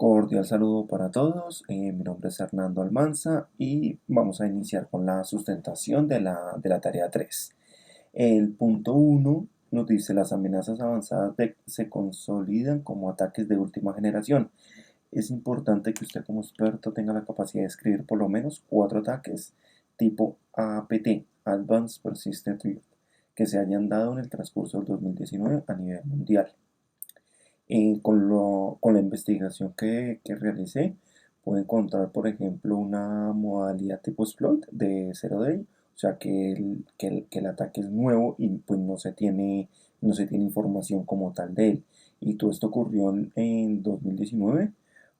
Cordial saludo para todos. Mi nombre es Hernando Almanza y vamos a iniciar con la sustentación de la tarea 3. El punto 1 nos dice: las amenazas avanzadas se consolidan como ataques de última generación. Es importante que usted como experto tenga la capacidad de escribir por lo menos 4 ataques tipo APT, Advanced Persistent Threat, que se hayan dado en el transcurso del 2019 a nivel mundial. Con la investigación que realicé, pude encontrar, por ejemplo, una modalidad tipo exploit de 0 day, o sea que el ataque es nuevo y pues no se tiene información como tal de él. Y todo esto ocurrió en 2019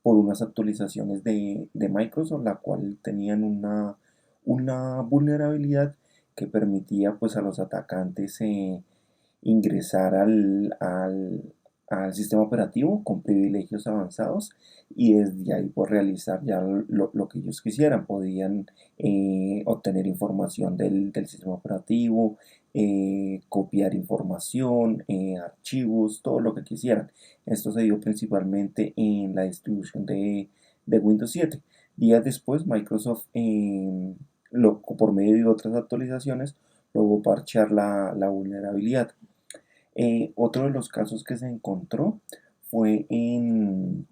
por unas actualizaciones de Microsoft, la cual tenían una vulnerabilidad que permitía pues a los atacantes ingresar al sistema operativo con privilegios avanzados y desde ahí pues realizar ya lo que ellos quisieran. Podían obtener información del sistema operativo, copiar información, archivos, todo lo que quisieran. Esto se dio principalmente en la distribución de Windows 7. Días después, Microsoft, por medio de otras actualizaciones, logró parchear la vulnerabilidad. Otro de los casos que se encontró fue en,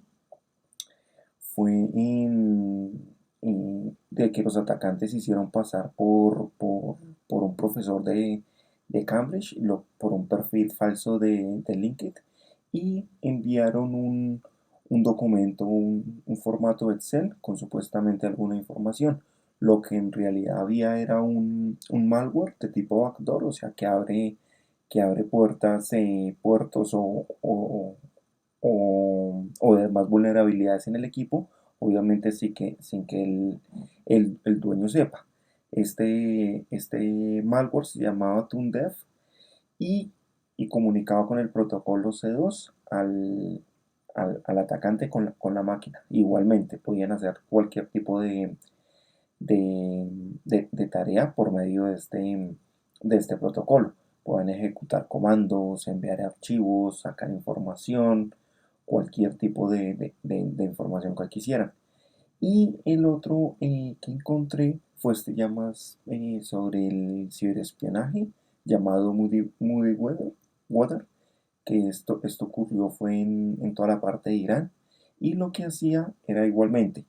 de que los atacantes se hicieron pasar por un profesor de Cambridge, por un perfil falso de LinkedIn, y enviaron un documento, un formato Excel con supuestamente alguna información. Lo que en realidad había era un malware de tipo backdoor, o sea que abre puertas, puertos o demás vulnerabilidades en el equipo, obviamente sin que el dueño sepa. Este malware se llamaba ToonDev y, y comunicaba con el protocolo C2 al atacante con la máquina. Igualmente podían hacer cualquier tipo de tarea por medio de este protocolo. Pueden ejecutar comandos, enviar archivos, sacar información, cualquier tipo de información que quisieran. Y el otro que encontré fue este ya más sobre el ciberespionaje, llamado Moody Water, que esto ocurrió fue en toda la parte de Irán. Y lo que hacía era igualmente,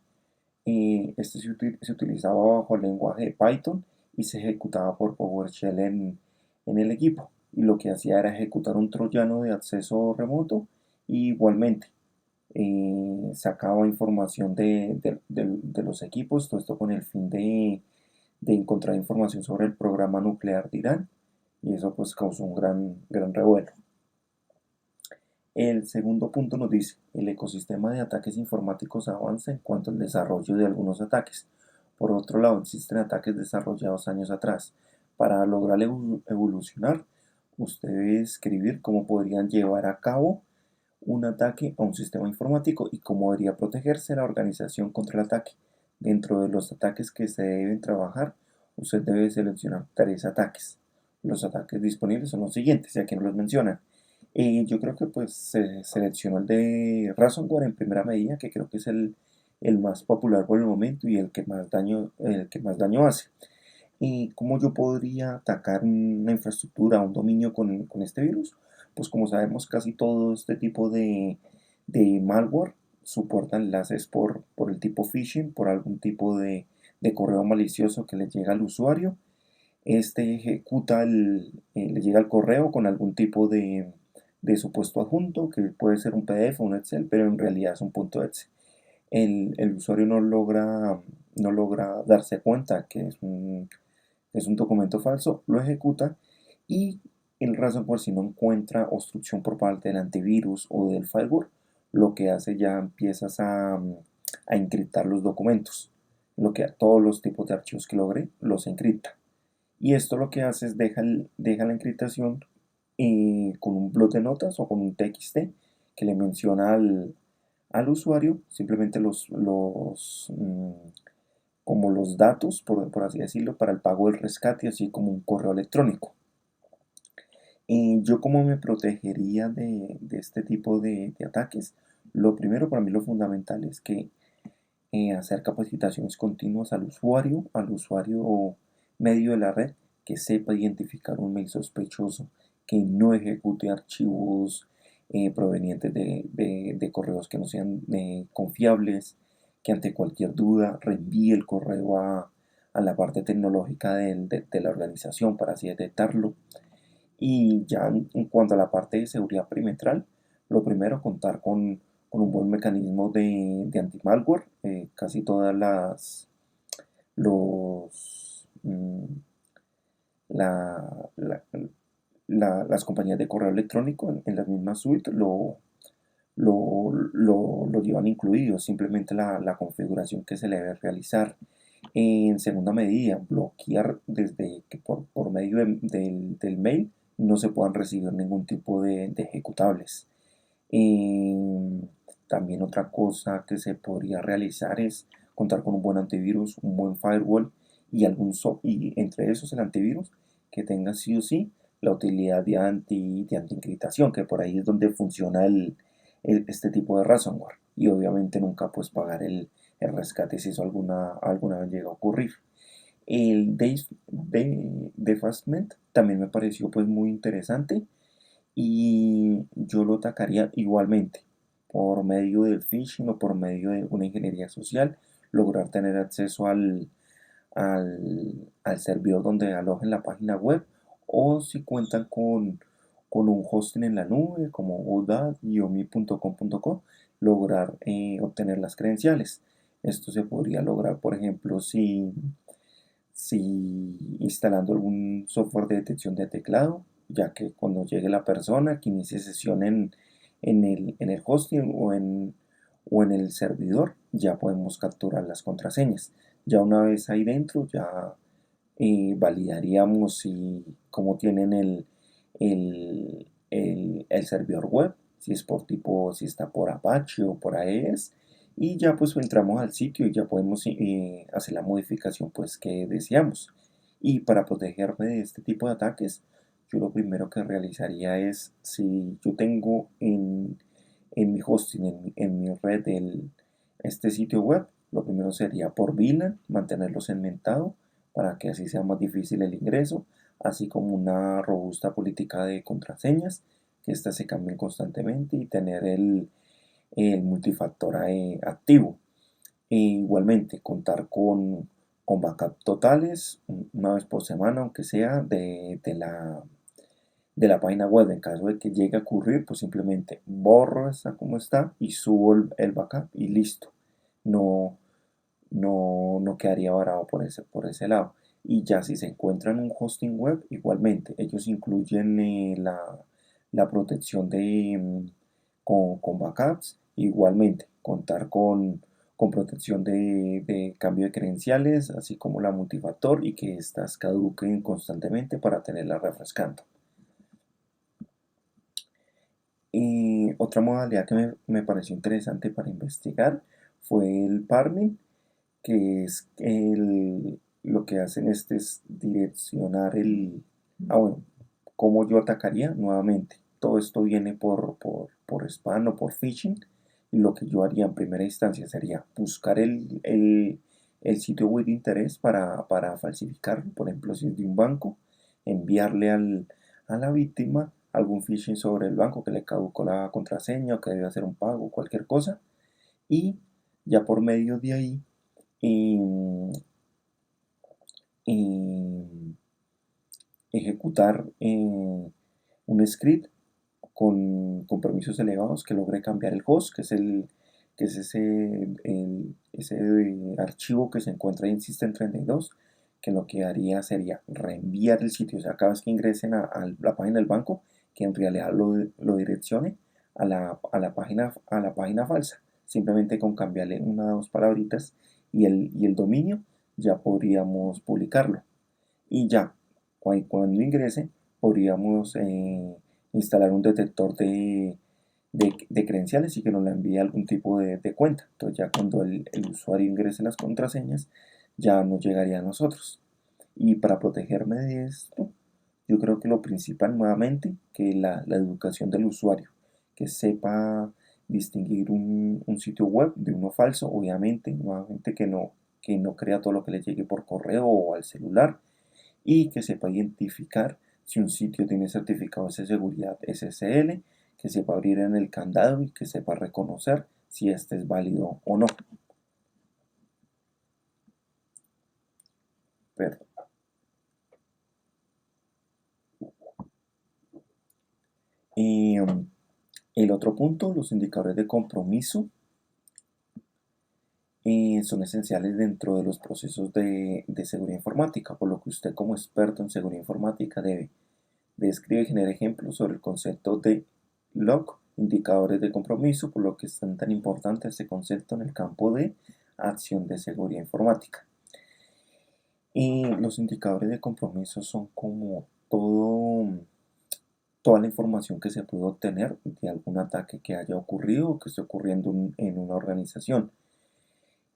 este se utilizaba bajo el lenguaje Python y se ejecutaba por PowerShell en el equipo. Y lo que hacía era ejecutar un troyano de acceso remoto y igualmente sacaba información de los equipos, todo esto con el fin de encontrar información sobre el programa nuclear de Irán, y eso pues causó un gran revuelo. El segundo punto nos dice: el ecosistema de ataques informáticos avanza en cuanto al desarrollo de algunos ataques. Por otro lado, existen ataques desarrollados años atrás. Para lograr evolucionar, usted debe escribir cómo podrían llevar a cabo un ataque a un sistema informático y cómo debería protegerse la organización contra el ataque. Dentro de los ataques que se deben trabajar, usted debe seleccionar 3 ataques. Los ataques disponibles son los siguientes, ya que no los mencionan. Yo creo que pues se seleccionó el de ransomware en primera medida, que creo que es el más popular por el momento y el que más daño hace. ¿Cómo yo podría atacar una infraestructura, un dominio con este virus? Pues como sabemos, casi todo este tipo de malware soporta enlaces por el tipo phishing, por algún tipo de correo malicioso que le llega al usuario. Le llega el correo con algún tipo de supuesto adjunto, que puede ser un PDF o un Excel, pero en realidad es un punto .exe. El usuario no logra darse cuenta que es un documento falso, lo ejecuta, y el ransomware, si no encuentra obstrucción por parte del antivirus o del firewall, lo que hace, ya empiezas a encriptar los documentos. Todos los tipos de archivos que logre los encripta. Y esto lo que hace es deja la encriptación con un bloc de notas o con un TXT que le menciona al usuario simplemente como los datos, por así decirlo, para el pago del rescate, así como un correo electrónico. ¿Yo cómo me protegería de este tipo de ataques? Lo primero, para mí lo fundamental es que hacer capacitaciones continuas al usuario medio de la red, que sepa identificar un mail sospechoso, que no ejecute archivos provenientes de correos que no sean confiables, que ante cualquier duda reenvíe el correo a la parte tecnológica de la organización para así detectarlo. Y ya en cuanto a la parte de seguridad perimetral, lo primero, contar con un buen mecanismo de anti-malware. Casi todas los, mm, la- la- las compañías de correo electrónico en las mismas suites lo llevan incluido, simplemente la configuración que se le debe realizar. En segunda medida, bloquear desde que por medio del mail no se puedan recibir ningún tipo de ejecutables. Eh, También otra cosa que se podría realizar es contar con un buen antivirus, un buen firewall y entre esos el antivirus que tenga sí o sí la utilidad de anti-encriptación, que por ahí es donde funciona este tipo de ransomware. Y obviamente nunca pues pagar el rescate si eso alguna vez llega a ocurrir. El Defacement también me pareció pues muy interesante y yo lo atacaría igualmente por medio del phishing o por medio de una ingeniería social, lograr tener acceso al servidor donde alojen la página web, o si cuentan con un hosting en la nube como godaddy.com.co, lograr obtener las credenciales. Esto se podría lograr, por ejemplo, si instalando algún software de detección de teclado, ya que cuando llegue la persona que inicie sesión en el hosting o en el servidor, ya podemos capturar las contraseñas. Ya una vez ahí dentro, ya validaríamos si, cómo tienen el servidor web, si es por tipo, si está por Apache o por AES, y ya pues entramos al sitio y ya podemos hacer la modificación pues que deseamos. Y para protegerme de este tipo de ataques, yo lo primero que realizaría es, si yo tengo en mi hosting, en mi red, este sitio web, lo primero sería por VLAN, mantenerlo segmentado para que así sea más difícil el ingreso, así como una robusta política de contraseñas, que éstas se cambien constantemente y tener el multifactor activo. Igualmente, contar con backup totales, una vez por semana, aunque sea de la página web. En caso de que llegue a ocurrir, pues simplemente borro esta como está y subo el backup y listo. No, no quedaría varado por ese lado. Y ya si se encuentra en un hosting web, igualmente, ellos incluyen la protección con backups, igualmente, contar con protección de cambio de credenciales, así como la multifactor y que éstas caduquen constantemente para tenerla refrescando. Y otra modalidad que me pareció interesante para investigar fue el Parmin, que es lo que hacen es direccionar bueno, cómo yo atacaría nuevamente. Todo esto viene por spam o por phishing, y lo que yo haría en primera instancia sería buscar el sitio web de interés para falsificarlo. Por ejemplo, si es de un banco, enviarle a la víctima algún phishing sobre el banco, que le caducó la contraseña o que debe hacer un pago, cualquier cosa, y ya por medio de ahí em, em, ejecutar un script con permisos elevados que logre cambiar el host, que es ese archivo que se encuentra en System32, que lo que haría sería reenviar el sitio, o sea, cada vez que ingresen a la página del banco, que en realidad lo direccione a la página falsa. Simplemente con cambiarle una o dos palabritas y el dominio, ya podríamos publicarlo. Y ya, cuando ingrese, podríamos instalar un detector de credenciales y que nos la envíe algún tipo de cuenta. Entonces ya cuando el usuario ingrese las contraseñas, ya nos llegaría a nosotros. Y para protegerme de esto, yo creo que lo principal nuevamente, que la educación del usuario, que sepa distinguir un sitio web de uno falso, obviamente, nuevamente que no crea todo lo que le llegue por correo o al celular, y que sepa identificar si un sitio tiene certificados de seguridad SSL, que sepa abrir en el candado y que sepa reconocer si este es válido o no. Perdón. Y el otro punto, los indicadores de compromiso, son esenciales dentro de los procesos de seguridad informática, por lo que usted como experto en seguridad informática debe describe y genera ejemplos sobre el concepto de log, indicadores de compromiso, por lo que es tan importante este concepto en el campo de acción de seguridad informática. Y los indicadores de compromiso son como toda la información que se puede obtener de algún ataque que haya ocurrido o que esté ocurriendo en una organización.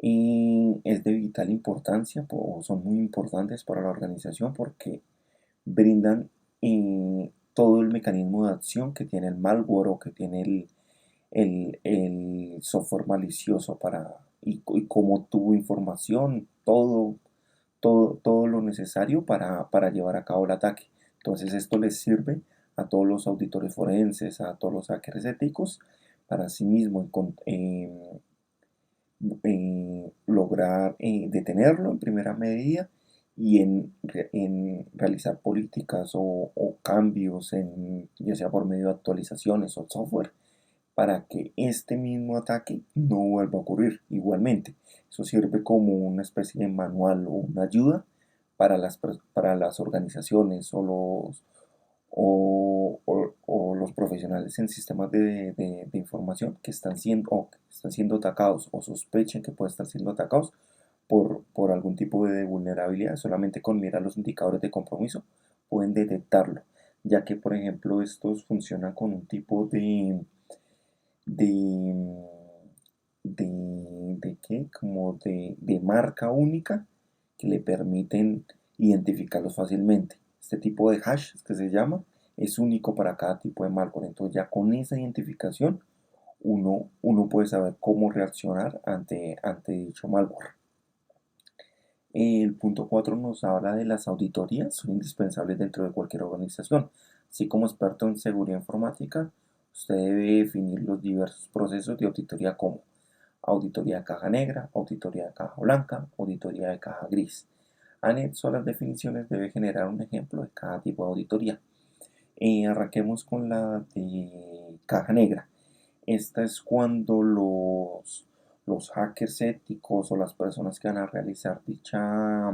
Y es de vital importancia, o son muy importantes para la organización porque brindan todo el mecanismo de acción que tiene el malware o que tiene el software malicioso y cómo tuvo información, todo lo necesario para llevar a cabo el ataque. Entonces esto les sirve a todos los auditores forenses, a todos los hackers éticos, para sí mismo lograr detenerlo en primera medida y en realizar políticas o cambios, ya sea por medio de actualizaciones o software, para que este mismo ataque no vuelva a ocurrir igualmente. Eso sirve como una especie de manual o una ayuda para las organizaciones o los profesionales en sistemas de información que están siendo atacados o sospechen que pueden estar siendo atacados por algún tipo de vulnerabilidad. Solamente con mirar los indicadores de compromiso pueden detectarlo, ya que por ejemplo estos funcionan con un tipo de, ¿qué? Como de marca única que le permiten identificarlos fácilmente. Este tipo de hash que se llama es único para cada tipo de malware. Entonces ya con esa identificación uno puede saber cómo reaccionar ante dicho malware. El punto 4 nos habla de las auditorías, son indispensables dentro de cualquier organización. Así como experto en seguridad informática, usted debe definir los diversos procesos de auditoría como auditoría de caja negra, auditoría de caja blanca, auditoría de caja gris. Anexo a las definiciones debe generar un ejemplo de cada tipo de auditoría. Arranquemos con la de caja negra. Esta es cuando los hackers éticos o las personas que van a realizar dicha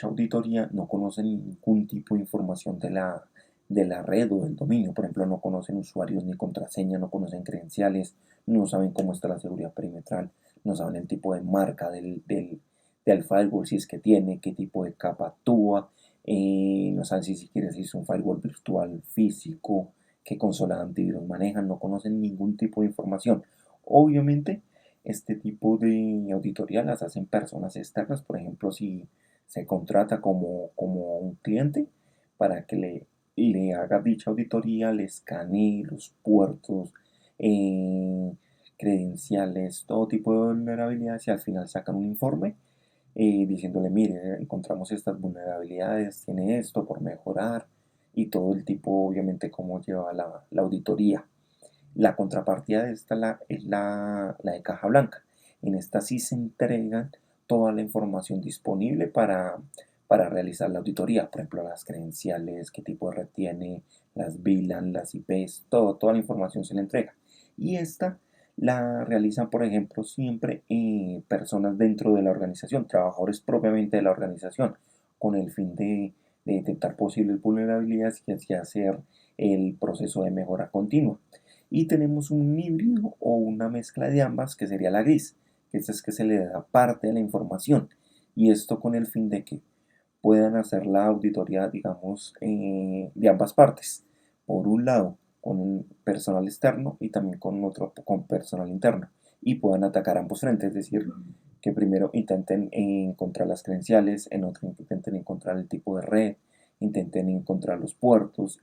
auditoría no conocen ningún tipo de información de la red o del dominio. Por ejemplo, no conocen usuarios ni contraseña, no conocen credenciales, no saben cómo está la seguridad perimetral, no saben el tipo de marca del firewall, si es que tiene, qué tipo de capa actúa, no saben si siquiera si es un firewall virtual físico, qué consola de antivirus manejan, no conocen ningún tipo de información. Obviamente, este tipo de auditoría las hacen personas externas, por ejemplo, si se contrata como un cliente para que le haga dicha auditoría, le escanee los puertos, eh, credenciales, todo tipo de vulnerabilidades y al final sacan un informe diciéndole, mire, encontramos estas vulnerabilidades, tiene esto por mejorar y todo el tipo, obviamente, cómo lleva la auditoría. La contrapartida de esta es la de caja blanca. En esta sí se entregan toda la información disponible para realizar la auditoría. Por ejemplo, las credenciales, qué tipo de red tiene, las VLAN, las IPs, toda la información se le entrega. Y esta la realizan, por ejemplo, siempre personas dentro de la organización, trabajadores propiamente de la organización, con el fin de detectar posibles vulnerabilidades y así hacer el proceso de mejora continua. Y tenemos un híbrido o una mezcla de ambas que sería la gris, que es que se le da parte de la información y esto con el fin de que puedan hacer la auditoría, digamos, de ambas partes. Por un lado, con personal externo y también con otro con personal interno y puedan atacar ambos frentes, es decir, que primero intenten encontrar las credenciales, en otro intenten encontrar el tipo de red, intenten encontrar los puertos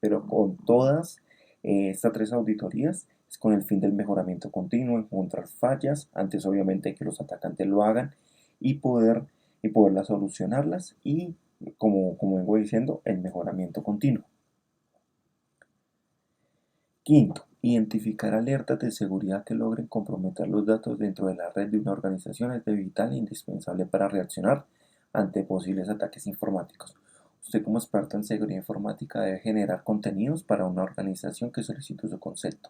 pero con todas estas tres auditorías Es con el fin del mejoramiento continuo, encontrar fallas, antes obviamente de que los atacantes lo hagan, y poder y poderlas solucionarlas y, como vengo diciendo, el mejoramiento continuo. Quinto, identificar alertas de seguridad que logren comprometer los datos dentro de la red de una organización es de vital e indispensable para reaccionar ante posibles ataques informáticos. Usted como experto en seguridad informática debe generar contenidos para una organización que solicite su concepto.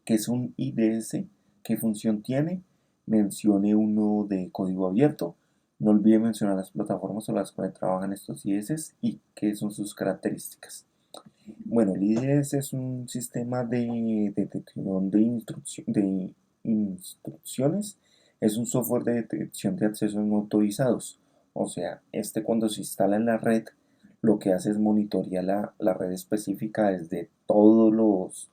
¿Qué es un IDS? ¿Qué función tiene? Mencione uno de código abierto. No olvide mencionar las plataformas sobre las cuales trabajan estos IDS y qué son sus características. Bueno, el IDS es un sistema de detección de instrucciones. Es un software de detección de accesos no autorizados. O sea, cuando se instala en la red, lo que hace es monitorear la red específica desde todos los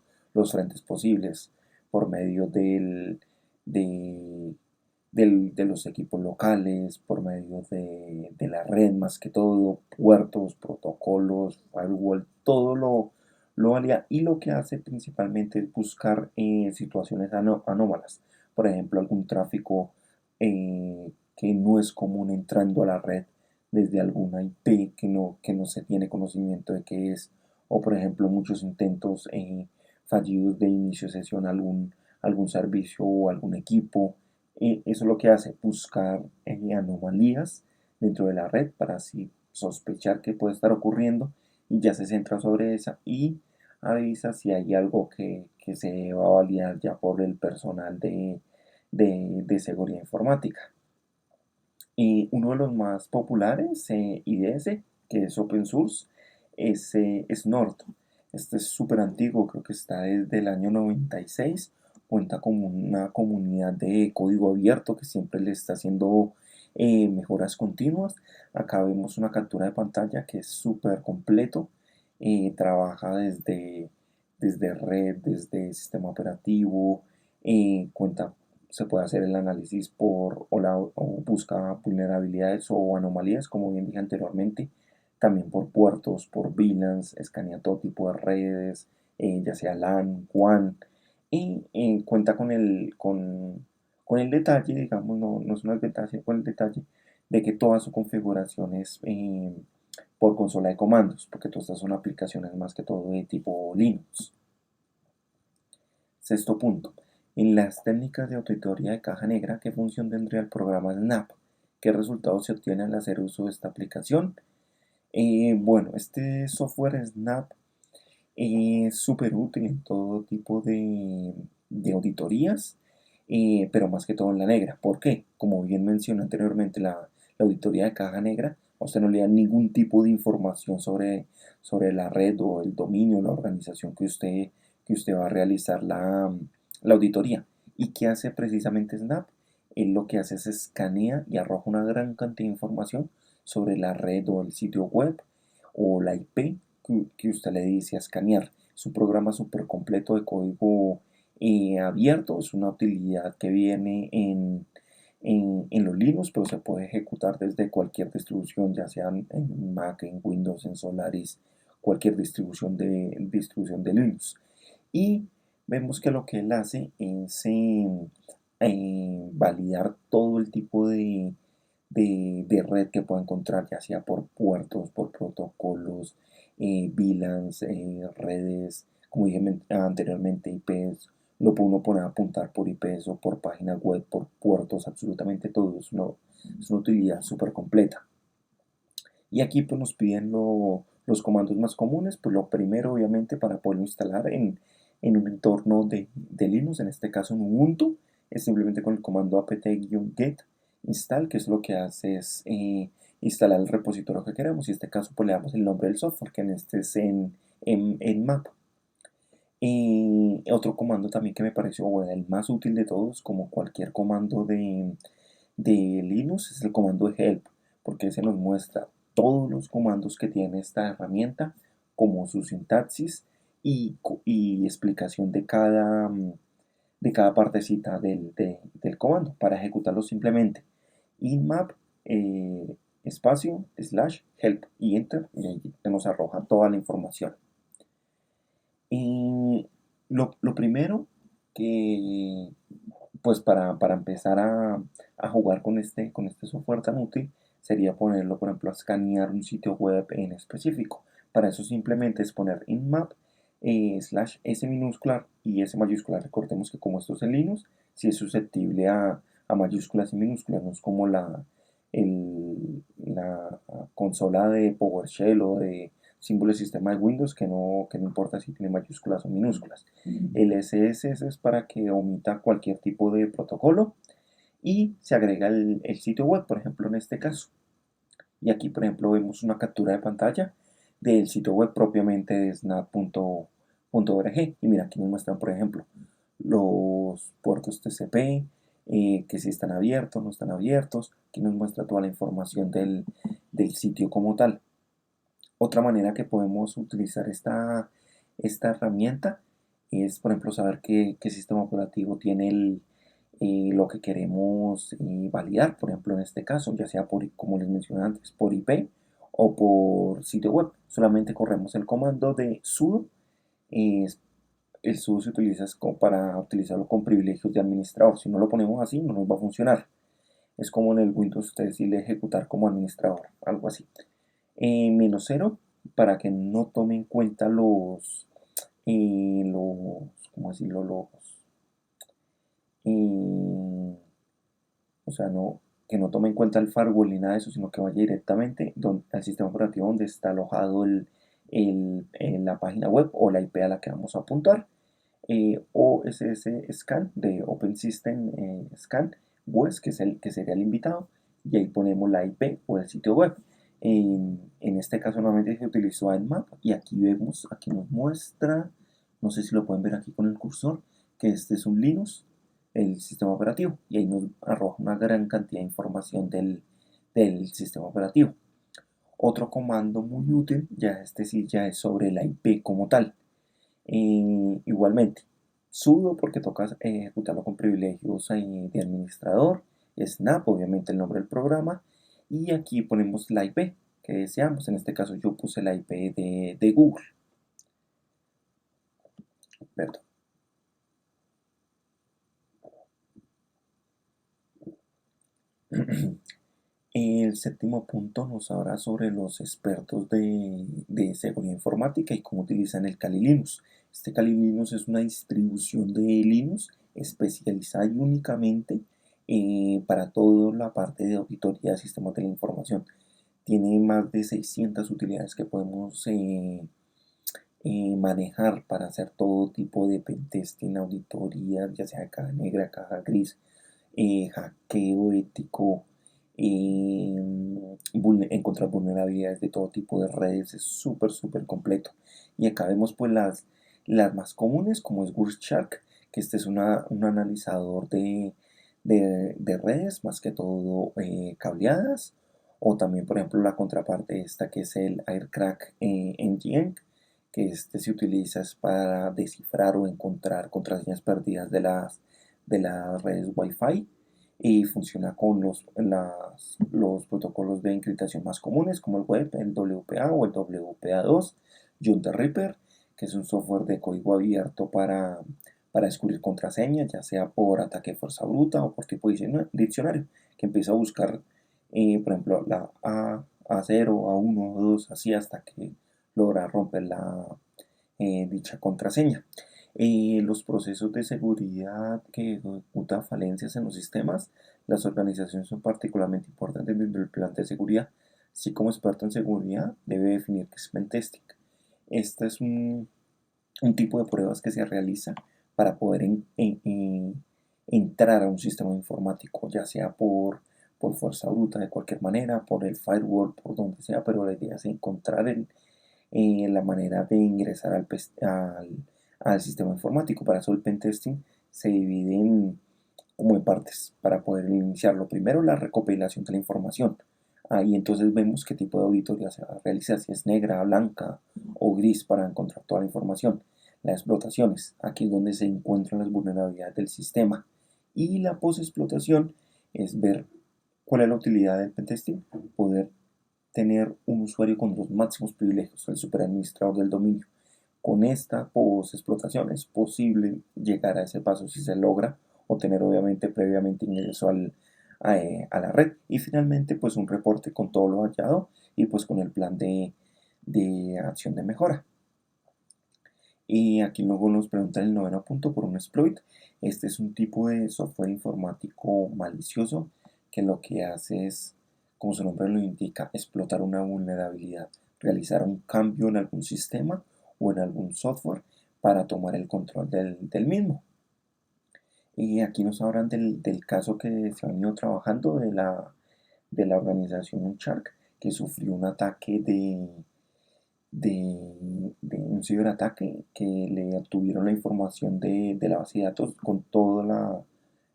frentes posibles por medio de, de los equipos locales, por medio de la red más que todo, puertos, protocolos, firewall, todo lo valía, y lo que hace principalmente es buscar situaciones anómalas, por ejemplo algún tráfico que no es común entrando a la red desde alguna IP que no se tiene conocimiento de qué es, o por ejemplo muchos intentos fallidos de inicio de sesión a algún servicio o algún equipo. Eso es lo que hace, buscar anomalías dentro de la red para así sospechar que puede estar ocurriendo, y ya se centra sobre esa y avisa si hay algo que se va a validar ya por el personal de seguridad informática. Y uno de los más populares, IDS, que es open source, es Norton. Este es súper antiguo, creo que está desde el año 96. Cuenta con una comunidad de código abierto que siempre le está haciendo mejoras continuas. Acá vemos una captura de pantalla que es súper completo. Trabaja desde red, desde sistema operativo, cuenta, se puede hacer el análisis o busca vulnerabilidades o anomalías, como bien dije anteriormente, también por puertos, por VLANs, escanea todo tipo de redes, ya sea LAN, WAN, y cuenta con el detalle, digamos, no es una desventaja, con el detalle de que toda su configuración es por consola de comandos, porque todas estas son aplicaciones más que todo de tipo Linux. Sexto punto. En las técnicas de auditoría de caja negra, ¿qué función tendría el programa Snap? ¿Qué resultados se obtienen al hacer uso de esta aplicación? Bueno, este software Snap es súper útil en todo tipo de auditorías, pero más que todo en la negra. ¿Por qué? Como bien mencioné anteriormente, la auditoría de caja negra, a usted no le da ningún tipo de información sobre la red o el dominio, la organización que usted va a realizar la auditoría. ¿Y qué hace precisamente Snap? Él lo que hace es escanea y arroja una gran cantidad de información sobre la red o el sitio web o la IP que usted le dice a escanear. Es un programa súper completo de código abierto, es una utilidad que viene en los Linux, pero se puede ejecutar desde cualquier distribución, ya sea en Mac, en Windows, en Solaris, cualquier distribución de Linux. Y vemos que lo que él hace es validar todo el tipo de red que pueda encontrar, ya sea por puertos, por protocolos, VLANs, redes, como dije anteriormente, IPs. Lo puede uno poner a apuntar por IPs o por páginas web, por puertos, absolutamente todo. Es una utilidad súper completa. Y aquí pues nos piden los comandos más comunes. Pues lo primero, obviamente, para poderlo instalar en un entorno de Linux, en este caso en Ubuntu, es simplemente con el comando apt-get install, que es lo que hace es instalar el repositorio que queremos. Y en este caso pues le damos el nombre del software, que en este es en map. Y otro comando también que me pareció, bueno, el más útil de todos, como cualquier comando de Linux, es el comando de help, porque se nos muestra todos los comandos que tiene esta herramienta, como su sintaxis y explicación de cada partecita del comando, para ejecutarlo simplemente inmap espacio /help y enter, y ahí nos arroja toda la información. Lo primero que, pues para empezar a jugar con este software tan útil, sería ponerlo, por ejemplo, a escanear un sitio web en específico. Para eso simplemente es poner inmap slash s minúscula y s mayúscula. Recordemos que como esto es en Linux, si es susceptible a mayúsculas y minúsculas, no es como la consola de PowerShell o de símbolo de sistema de Windows que no importa si tiene mayúsculas o minúsculas. El SSS es para que omita cualquier tipo de protocolo y se agrega el sitio web, por ejemplo, en este caso. Y aquí, por ejemplo, vemos una captura de pantalla del sitio web propiamente de snap.org. Y mira, aquí nos muestran, por ejemplo, los puertos TCP, que si están abiertos, no están abiertos. Aquí nos muestra toda la información del sitio como tal. Otra manera que podemos utilizar esta herramienta es, por ejemplo, saber qué sistema operativo tiene lo que queremos validar. Por ejemplo, en este caso, ya sea por, como les mencioné antes, por IP o por sitio web. Solamente corremos el comando de sudo. El sudo se utiliza para utilizarlo con privilegios de administrador. Si no lo ponemos así, no nos va a funcionar. Es como en el Windows usted decirle ejecutar como administrador, algo así. Menos cero para que no tome en cuenta ¿cómo decirlo? O sea, que no tome en cuenta el firewall ni nada de eso, sino que vaya directamente al sistema operativo donde está alojado la página web o la IP a la que vamos a apuntar. OSS Scan de Open System Scan, WES, que sería el invitado, y ahí ponemos la IP o el sitio web. En este caso nuevamente se utilizó Nmap y aquí vemos, aquí nos muestra, no sé si lo pueden ver aquí con el cursor, que este es un Linux, el sistema operativo, y ahí nos arroja una gran cantidad de información del sistema operativo. Otro comando muy útil, ya este sí ya es sobre la IP como tal. Igualmente, sudo porque toca ejecutarlo con privilegios de administrador, snap, obviamente el nombre del programa, y aquí ponemos la IP que deseamos. En este caso yo puse la IP de Google. Perdón. El séptimo punto nos habla sobre los expertos de seguridad informática y cómo utilizan el Kali Linux. Este Kali Linux es una distribución de Linux especializada y únicamente para toda la parte de auditoría de sistemas de la información. Tiene más de 600 utilidades que podemos manejar para hacer todo tipo de pentesting, auditoría, ya sea caja negra, caja gris, hackeo ético, encontrar vulnerabilidades de todo tipo de redes. Es súper completo. Y acá vemos pues las más comunes, como es Wireshark, que este es un analizador de redes, más que todo cableadas, o también por ejemplo la contraparte esta que es el Aircrack Engine, que este se utiliza para descifrar o encontrar contraseñas perdidas de las redes Wi-Fi y funciona con los protocolos de encriptación más comunes como el web, el WPA o el WPA2, John the Ripper, que es un software de código abierto para descubrir contraseñas, ya sea por ataque de fuerza bruta o por tipo de diccionario, que empieza a buscar, por ejemplo, la A0, A1, A2, así hasta que logra romper dicha contraseña. Los procesos de seguridad que ejecutan falencias en los sistemas, las organizaciones son particularmente importantes dentro del plan de seguridad. Así como experto en seguridad, debe definir qué es pentesting. Este es un tipo de pruebas que se realiza para poder entrar a un sistema informático, ya sea por fuerza bruta de cualquier manera, por el firewall, por donde sea, pero la idea es encontrar la manera de ingresar al sistema informático. Para eso el pentesting se divide como en partes para poder iniciarlo. Primero, la recopilación de la información. Ahí entonces vemos qué tipo de auditoría se va a realizar, si es negra, blanca o gris para encontrar toda la información. Las explotaciones, aquí es donde se encuentran las vulnerabilidades del sistema. Y la post-explotación es ver cuál es la utilidad del pentesting, poder tener un usuario con los máximos privilegios, el superadministrador del dominio. Con esta post-explotación es posible llegar a ese paso si se logra obtener obviamente previamente ingreso a la red y finalmente pues un reporte con todo lo hallado y pues con el plan de acción de mejora. Y aquí luego nos pregunta el noveno punto por un exploit. Este es un tipo de software informático malicioso que lo que hace es, como su nombre lo indica, explotar una vulnerabilidad, realizar un cambio en algún sistema o en algún software para tomar el control del mismo. Y aquí nos hablan del caso que se ha venido trabajando de la organización Shark, que sufrió un ataque de un ciberataque que le obtuvieron la información de la base de datos con toda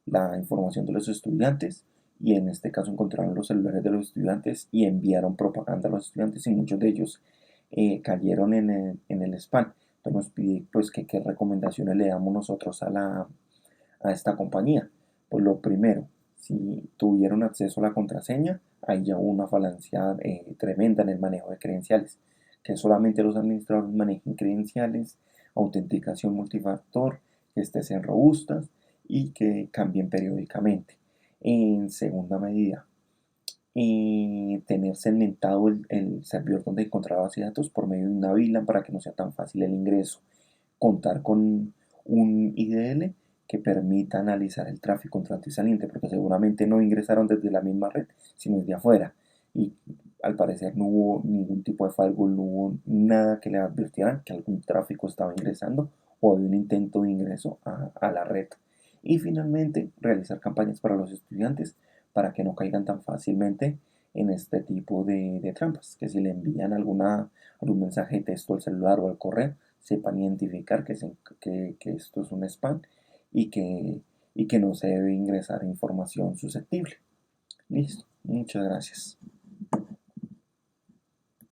la información de los estudiantes y en este caso encontraron los celulares de los estudiantes y enviaron propaganda a los estudiantes y muchos de ellos cayeron en el spam. Entonces nos pide pues que qué recomendaciones le damos nosotros a esta compañía. Pues lo primero, si tuvieron acceso a la contraseña, hay ya una falacia tremenda en el manejo de credenciales. Que solamente los administradores manejen credenciales, autenticación multifactor, que sean robustas y que cambien periódicamente. En segunda medida, tener segmentado el servidor donde encontrar base de datos por medio de una VLAN para que no sea tan fácil el ingreso. Contar con un IDL que permita analizar el tráfico entrante y saliente, porque seguramente no ingresaron desde la misma red, sino desde afuera. Y al parecer no hubo ningún tipo de firewall, no hubo nada que le advirtieran que algún tráfico estaba ingresando o había un intento de ingreso a la red. Y finalmente, realizar campañas para los estudiantes para que no caigan tan fácilmente en este tipo de trampas, que si le envían algún mensaje de texto al celular o al correo, sepan identificar que esto es un spam y que no se debe ingresar información susceptible. Listo, muchas gracias.